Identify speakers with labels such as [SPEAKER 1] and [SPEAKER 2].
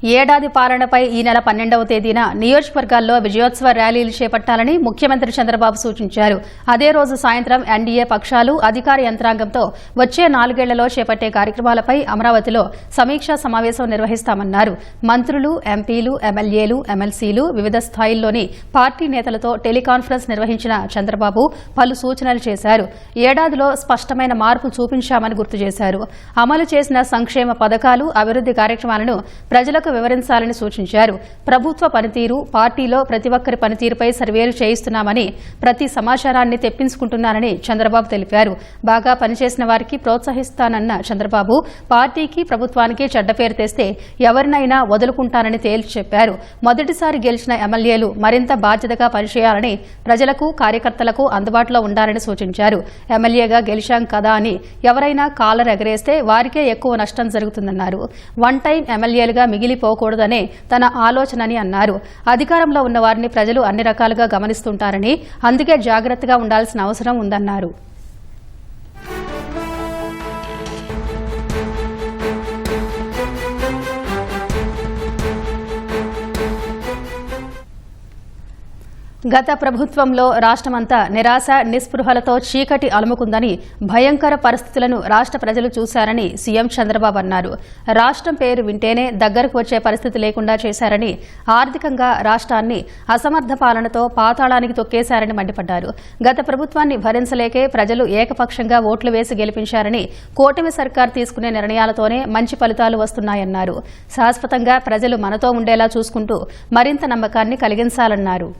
[SPEAKER 1] ఏడాది పాలనపై ఈ నెల 12వ తేదీన నియోజకవర్గాల్లో విజయోత్సవ ర్యాలీలు చేపట్టాలని ముఖ్యమంత్రి చంద్రబాబు సూచించారు. అదే రోజు సాయంత్రం ఎన్డీఏ పక్షాలు అధికార యంత్రాంగంతో వచ్చే 4 ఏళ్లలో చేపట్టే కార్యక్రమాలపై అమరావతిలో సమీక్షా సమావేశం నిర్వహిస్తామన్నారు. మంత్రులు, ఎంపీలు, ఎమ్మెల్యేలు, ఎమ్మెల్సీలు వివిధ స్థాయిల్లోని పార్టీ నేతలతో టెలికాన్ఫరెన్స్ నిర్వహించిన చంద్రబాబు పలు సూచనలు చేశారు. ఏడాదిలో స్పష్టమైన మార్పు చూపించామని గుర్తు చేశారు. అమలు చేసిన సంక్షేమ పథకాలు, అభివృద్ది కార్యక్రమాలను ప్రజలకు వివరించాలని సూచించారు. ప్రభుత్వ పనితీరు, పార్టీలో ప్రతి ఒక్కరి పనితీరుపై సర్వేలు చేయిస్తున్నామని, ప్రతి సమాచారాన్ని తెప్పించుకుంటున్నారని చంద్రబాబు తెలిపారు. బాగా పనిచేసిన వారికి ప్రోత్సహిస్తానన్న చంద్రబాబు పార్టీకి, ప్రభుత్వానికి చెడ్డ పేరు తెస్తే ఎవరినైనా వదులుకుంటానని తేల్చి చెప్పారు. మొదటిసారి గెలిచిన ఎమ్మెల్యేలు మరింత బాధ్యతగా పనిచేయాలని, ప్రజలకు, కార్యకర్తలకు అందుబాటులో ఉండాలని సూచించారు. ఎమ్మెల్యేగా గెలిచాం కదా అని ఎవరైనా కాలర్ ఎగరేస్తే వారికే ఎక్కువ నష్టం జరుగుతుందన్నారు. వన్ టైం ఎమ్మెల్యేలుగా మిగిలిపోకూడదనే తన ఆలోచనని అన్నారు. అధికారంలో ఉన్న వారిని ప్రజలు అన్ని రకాలుగా గమనిస్తుంటారని, అందుకే జాగ్రత్తగా ఉండాల్సిన అవసరం ఉందన్నారు. గత ప్రభుత్వంలో రాష్ట్రమంతా నిరాశ, నిస్పృహలతో చీకటి అలుముకుందని, భయంకర పరిస్థితులను రాష్ట్ర ప్రజలు చూశారని సీఎం చంద్రబాబు అన్నారు. రాష్ట్రం పేరు వింటేనే దగ్గరకు వచ్చే పరిస్థితి లేకుండా చేశారని, ఆర్థికంగా రాష్ట్రాన్ని అసమర్థ పాలనతో పాతాళానికి తొక్కేశారని మండిపడ్డారు. గత ప్రభుత్వాన్ని భరించలేకే ప్రజలు ఏకపక్షంగా ఓట్లు వేసి గెలిపించారని, కూటమి సర్కార్ తీసుకునే నిర్ణయాలతోనే మంచి ఫలితాలు వస్తున్నాయన్నారు. శాశ్వతంగా ప్రజలు మనతో ఉండేలా చూసుకుంటూ మరింత నమ్మకాన్ని కలిగించాలన్నారు.